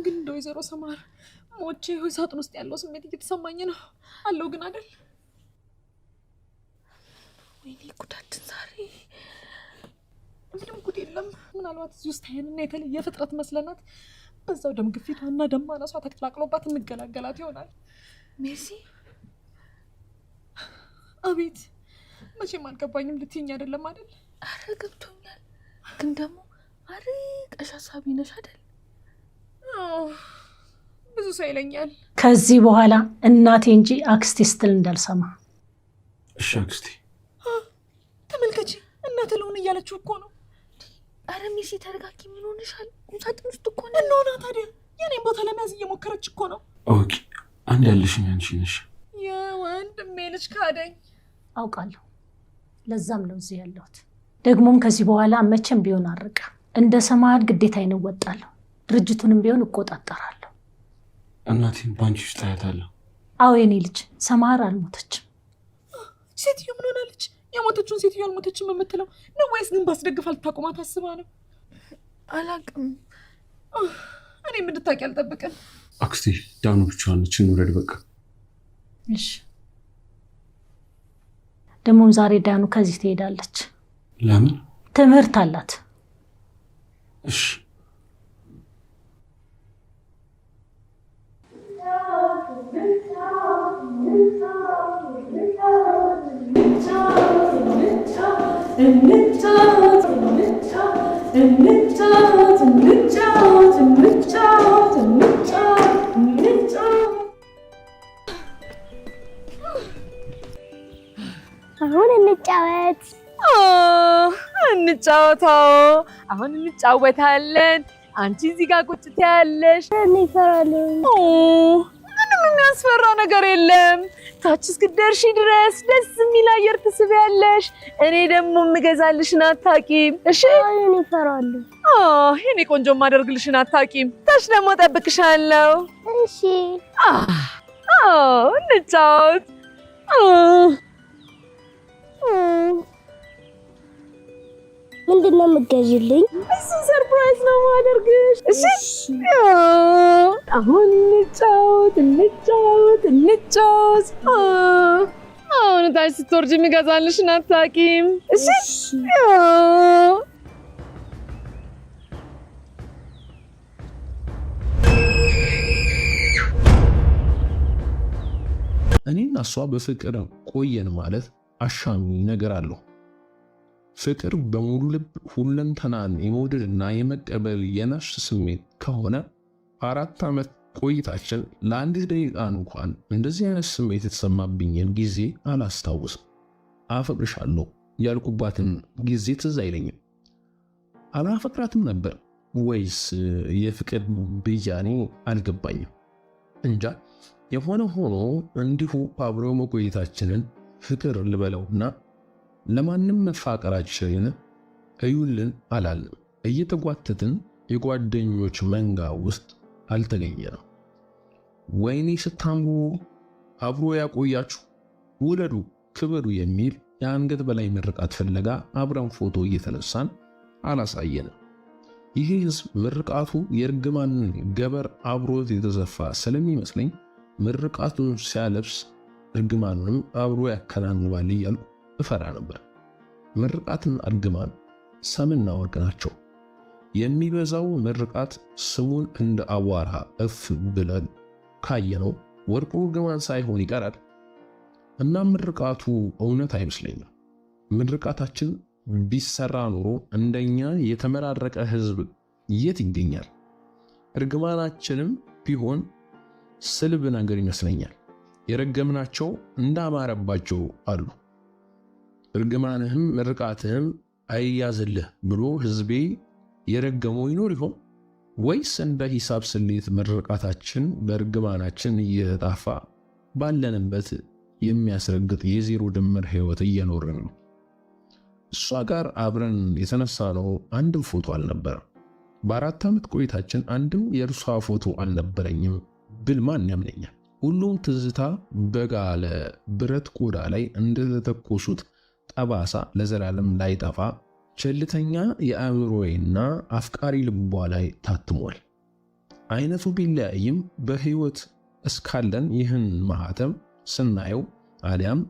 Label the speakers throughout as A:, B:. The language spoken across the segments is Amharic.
A: ግን እንደው ይዘሮ ሰማር ሞቼ ሆይ ሳጥን ውስጥ ያለው ስሜት እየተሰማኝ ነው አለው ግን አይደል ወይኔ ጉዳችን ዛሬ ምንም ጉድ የለም ምናልባት እዚህ ውስጥ አይንና የተለየ ፍጥረት መስለናት በዛው ደም ግፊቷና ደም ማነሷ ተቀላቅሎባት እንገላገላት ይሆናል ሜርሲ አቤት መቼም አልገባኝም ልትይኝ አይደለም አይደል
B: አረ ገብቶኛል ግን ደግሞ አረ ቀሻሳቢ ነሽ አይደል
A: ብዙ ሰው ይለኛል
C: ከዚህ በኋላ እናቴ እንጂ አክስቴ ስትል እንዳልሰማ
D: እሺ አክስቴ
A: ተመልከቺ እናቴ ለውን እያለችው እኮ ነው
B: አረ ሚሲ ተረጋጊ ምን ሆነሻል ሳጥን ውስጥ እኮ ነው
A: እናውና ታዲያ የኔን ቦታ ለመያዝ እየሞከረች እኮ ነው
D: ኦኬ አንድ ያለሽኝ አንቺ ነሽ
A: የወንድሜ ልጅ ካደኝ
C: አውቃለሁ ለዛም ነው እዚህ ያለሁት ደግሞም ከዚህ በኋላ መቼም ቢሆን አርቃ እንደ ሰማድ ግዴታዬን እወጣለሁ ድርጅቱንም ቢሆን እቆጣጠራለሁ
D: እናቴን ባንቺ ውስጥ አያታለሁ
C: አዎ የኔ ልጅ ሰማር አልሞተችም
A: ሴትዮ ምን ሆናለች የሞተችውን ሴትዮ አልሞተችም የምትለው ነው ወይስ ግን ባስደግፋል ታቆማት አስባ ነው
B: አላቅም
A: እኔም እንድታቂ አልጠብቅም
D: አክስቴ ዳኑ ብቻዋን ነች እንውረድ በቃ
C: እሺ ደሞም ዛሬ ዳኑ ከዚህ ትሄዳለች
D: ለምን
C: ትምህርት አላት
D: እሺ
E: አሁን እንጫወት
B: እንጫወታው አሁን እንጫወታለን አንቺ እዚህ ጋር ቁጭ ትያለሽ
E: እኔ እፈራለሁ
B: ምንም የሚያስፈራው ነገር የለም ታች እስክትደርሺ ድረስ ደስ የሚል አየር ትስቢያለሽ እኔ ደግሞ የምገዛልሽን አታቂም እሺ
E: እኔ እፈራለሁ
B: የኔ ቆንጆ ማደርግልሽን አታቂም ታች ደግሞ ጠብቅሻለሁ
E: እሺ
B: እንጫወት
E: ምንድነው የምትገዢልኝ
B: እሱ ሰርፕራይዝ ነው ማደርግሽ እሺ አሁን እንጫወት አሁን ታች ስትወርጂ የሚገዛልሽን አታቂም እሺ
F: እኔና እሷ በፍቅር ቆየን ማለት አሻሚ ነገር አለው ፍቅር በሙሉ ልብ ሁለንተናን የመውደድና የመቀበል የነፍስ ስሜት ከሆነ 4 ዓመት ቆይታችን ለአንድ ደቂቃ እንኳን እንደዚህ አይነት ስሜት የተሰማብኝን ጊዜ አላስታውስም አፈቅርሻለሁ ያልኩባትን ጊዜ ትዝ አይለኝም አላፈቅራትም ነበር ወይስ የፍቅር ብያኔ አልገባኝም እንጃ የሆነ ሆኖ እንዲሁ አብሮ መቆየታችንን ፍቅር ልበለውና ለማንም መፋቀራችንን እዩልን አላለም እየተጓተትን የጓደኞች መንጋ ውስጥ አልተገኘንም ወይኔ ስታምሩ አብሮ ያቆያችሁ ውለዱ ክበሩ የሚል የአንገት በላይ ምርቃት ፍለጋ አብረን ፎቶ እየተነሳን አላሳየንም ይህ ህዝብ ምርቃቱ የርግማን ገበር አብሮት የተዘፋ ስለሚመስለኝ ምርቃቱን ሲያለብስ እርግማኑንም አብሮ ያከናንባል እያልኩ እፈራ ነበር ምርቃትን እርግማን ሰምና ወርቅ ናቸው የሚበዛው ምርቃት ስሙን እንደ አዋራ እፍ ብለን ካየነው ወርቁ እርግማን ሳይሆን ይቀራል እና ምርቃቱ እውነት አይመስለኝም ምርቃታችን ቢሰራ ኑሮ እንደኛ የተመራረቀ ህዝብ የት ይገኛል እርግማናችንም ቢሆን ስልብ ነገር ይመስለኛል የረገምናቸው እንዳማረባቸው አሉ እርግማንህም ምርቃትህም አይያዝልህ ብሎ ህዝቤ የረገመው ይኖር ይሆን ወይስ እንደ ሂሳብ ስሌት ምርቃታችን በእርግማናችን እየተጣፋ ባለንበት የሚያስረግጥ የዜሮ ድምር ህይወት እየኖርን ነው እሷ ጋር አብረን የተነሳነው አንድም ፎቶ አልነበረም በ4 ዓመት ቆይታችን አንድም የእርሷ ፎቶ አልነበረኝም ብል ማን ያምነኛል ሁሉም ትዝታ በጋለ ብረት ቆዳ ላይ እንደተተኮሱት ጠባሳ ለዘላለም ላይጠፋ ቸልተኛ የአእምሮዬና አፍቃሪ ልቧ ላይ ታትሟል አይነቱ ቢለያይም በህይወት እስካለን ይህን ማህተም ስናየው አሊያም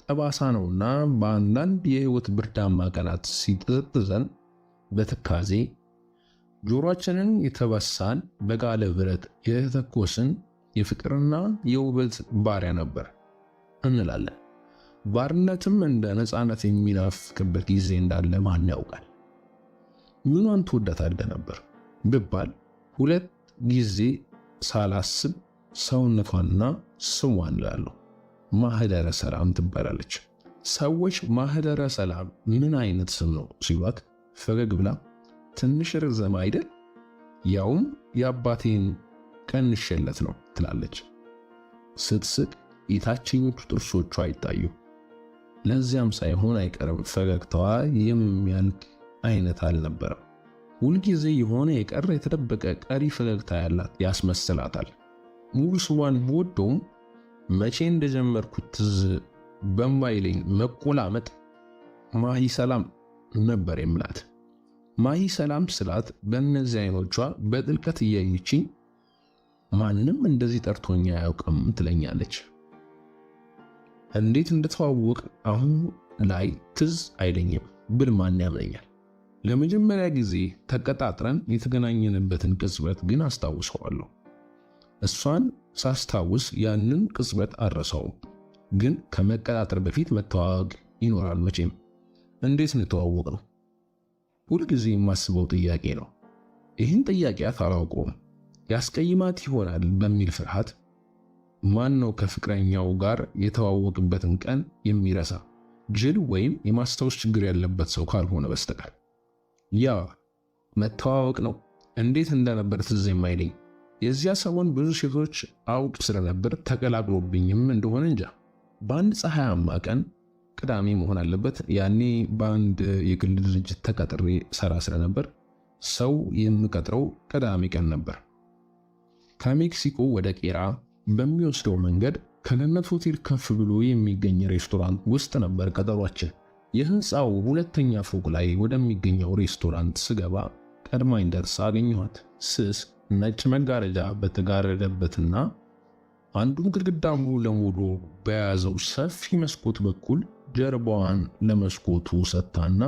F: ጠባሳ ነውና በአንዳንድ የህይወት ብርዳማ ቀናት ሲጠዘጥዘን በትካዜ ጆሮአችንን የተበሳን በጋለ ብረት የተተኮስን የፍቅርና የውበት ባሪያ ነበር እንላለን። ባርነትም እንደ ነፃነት የሚናፍቅበት ጊዜ እንዳለ ማን ያውቃል? ምኗን ትወዳታለህ ነበር ብባል 2 ጊዜ ሳላስብ ሰውነቷንና ስሟን እላለሁ። ማህደረ ሰላም ትባላለች። ሰዎች ማህደረ ሰላም ምን አይነት ስም ነው ሲሏት ፈገግ ብላ ትንሽ ርዘማ አይደል? ያውም የአባቴን ቀንሼለት ነው ትላለች። ስትስቅ የታችኞቹ ጥርሶቿ አይታዩ። ለዚያም ሳይሆን አይቀርም ፈገግታዋ የሚያልቅ አይነት አልነበረም። ሁልጊዜ የሆነ የቀረ የተደበቀ ቀሪ ፈገግታ ያላት ያስመስላታል። ሙሉ ስሟን ብወደውም መቼ እንደጀመርኩት ትዝ በማይለኝ መቆላመጥ ማሂ ሰላም ነበር የምላት። ማሂ ሰላም ስላት በእነዚህ አይኖቿ በጥልቀት እያየችኝ ማንም እንደዚህ ጠርቶኛ አያውቅም ትለኛለች። እንዴት እንደተዋወቅ አሁን ላይ ትዝ አይለኝም ብል ማን ያምነኛል? ለመጀመሪያ ጊዜ ተቀጣጥረን የተገናኘንበትን ቅጽበት ግን አስታውሰዋለሁ። እሷን ሳስታውስ ያንን ቅጽበት አልረሳውም። ግን ከመቀጣጠር በፊት መተዋወቅ ይኖራል መቼም። እንዴት እንተዋወቅ ነው ሁልጊዜ የማስበው ጥያቄ ነው። ይህን ጥያቄ አላውቀውም። ያስቀይማት ይሆናል በሚል ፍርሃት ማን ነው ከፍቅረኛው ጋር የተዋወቅበትን ቀን የሚረሳ? ጅል ወይም የማስታወስ ችግር ያለበት ሰው ካልሆነ በስተቀር። ያ መተዋወቅ ነው። እንዴት እንደነበር ትዝ የማይለኝ የዚያ ሰሞን ብዙ ሴቶች አውቅ ስለነበር ተቀላቅሎብኝም እንደሆነ እንጃ። በአንድ ፀሐያማ ቀን ቅዳሜ መሆን አለበት። ያኔ በአንድ የግል ድርጅት ተቀጥሬ ሰራ ስለነበር ሰው የምቀጥረው ቅዳሜ ቀን ነበር። ከሜክሲኮ ወደ ቄራ በሚወስደው መንገድ ከገነት ሆቴል ከፍ ብሎ የሚገኝ ሬስቶራንት ውስጥ ነበር ቀጠሯችን። የህንፃው 2ኛ ፎቅ ላይ ወደሚገኘው ሬስቶራንት ስገባ ቀድማኝ ደርሳ አገኘኋት። ስስ ነጭ መጋረጃ በተጋረደበትና አንዱን ግድግዳ ሙሉ ለሙሉ በያዘው ሰፊ መስኮት በኩል ጀርባዋን ለመስኮቱ ሰጥታና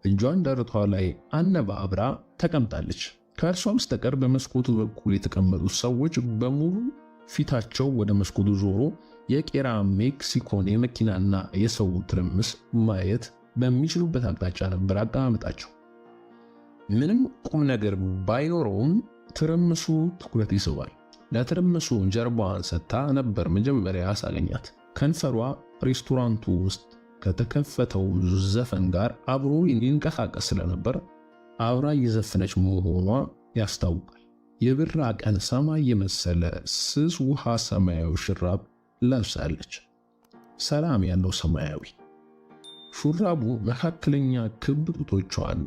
F: እጇን ደረቷ ላይ አነባብራ ተቀምጣለች። ከእርሷ በስተቀር በመስኮቱ በኩል የተቀመጡት ሰዎች በሙሉ ፊታቸው ወደ መስኮቱ ዞሮ የቄራ ሜክሲኮን የመኪናና የሰው ትርምስ ማየት በሚችሉበት አቅጣጫ ነበር አቀማመጣቸው። ምንም ቁም ነገር ባይኖረውም ትርምሱ ትኩረት ይስባል። ለትርምሱ ጀርባዋን ሰጥታ ነበር መጀመሪያ ያሳገኛት። ከንፈሯ ሬስቶራንቱ ውስጥ ከተከፈተው ዘፈን ጋር አብሮ ይንቀሳቀስ ስለነበር አብራ እየዘፈነች መሆኗ ያስታውቃል። የብራ ቀን ሰማይ የመሰለ ስስ ውሃ ሰማያዊ ሹራብ ለብሳለች። ሰላም ያለው ሰማያዊ ሹራቡ መካከለኛ ክብ ጡቶቿን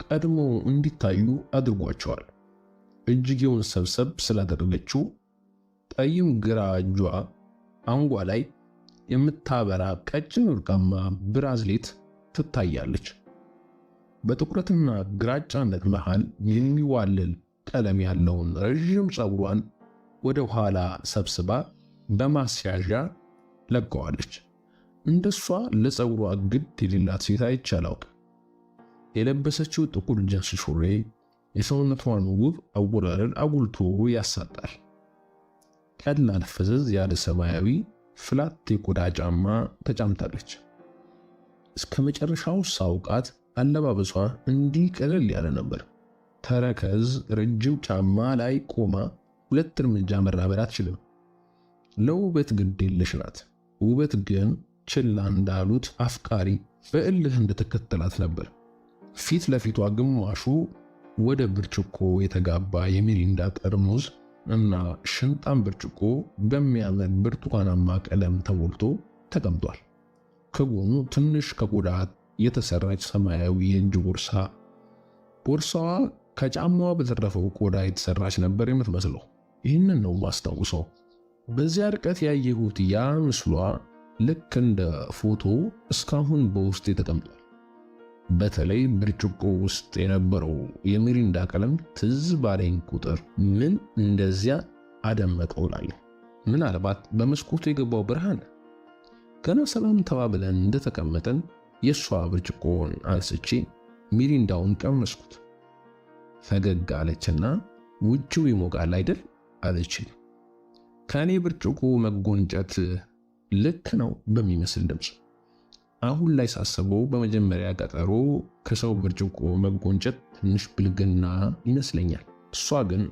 F: ቀድሞ እንዲታዩ አድርጓቸዋል። እጅጌውን ሰብሰብ ስላደረገችው ጠይም ግራ እጇ አንጓ ላይ የምታበራ ቀጭን ወርቃማ ብራዝሌት ትታያለች። በጥቁረትና ግራጫነት መሃል የሚዋልል ቀለም ያለውን ረዥም ፀጉሯን ወደ ኋላ ሰብስባ በማስያዣ ለቀዋለች። እንደሷ ለፀጉሯ ግድ የሌላት ሴት አይቼ አላውቅም። የለበሰችው ጥቁር ጂንስ ሱሪ የሰውነቷን ውብ አወራረድ አጉልቶ ያሳጣል። ቀላል ፈዘዝ ያለ ሰማያዊ ፍላት የቆዳ ጫማ ተጫምታለች። እስከ መጨረሻው ሳውቃት አለባበሷ እንዲህ ቀለል ያለ ነበር። ተረከዝ ረጅም ጫማ ላይ ቆማ 2 እርምጃ መራመድ አትችልም። ለውበት ግድ የለሽ ናት። ውበት ግን ችላ እንዳሉት አፍቃሪ በእልህ እንደተከተላት ነበር። ፊት ለፊቷ ግማሹ ወደ ብርጭቆ የተጋባ የሚሪንዳ ጠርሙስ እና ሽንጣን ብርጭቆ በሚያምር ብርቱካናማ ቀለም ተሞልቶ ተቀምጧል። ከጎኑ ትንሽ ከቆዳ የተሰራች ሰማያዊ የእጅ ቦርሳ። ቦርሳዋ ከጫማዋ በተረፈው ቆዳ የተሰራች ነበር የምትመስለው። ይህንን ነው ማስታውሰው። በዚያ ርቀት ያየሁት ያ ምስሏ ልክ እንደ ፎቶ እስካሁን በውስጤ ተቀምጧል። በተለይ ብርጭቆ ውስጥ የነበረው የሚሪንዳ ቀለም ትዝ ባለኝ ቁጥር ምን እንደዚያ አደመቀው እላለሁ። ምናልባት በመስኮቱ የገባው ብርሃን። ገና ሰላም ተባብለን እንደተቀመጠን የእሷ ብርጭቆውን አንስቼ ሚሪንዳውን ቀመስኩት። ፈገግ አለችና ውጭው ይሞቃል አይደል አለችኝ። ከኔ ብርጭቆ መጎንጨት ልክ ነው በሚመስል ድምፅ። አሁን ላይ ሳስበው በመጀመሪያ ቀጠሮ ከሰው ብርጭቆ መጎንጨት ትንሽ ብልግና ይመስለኛል። እሷ ግን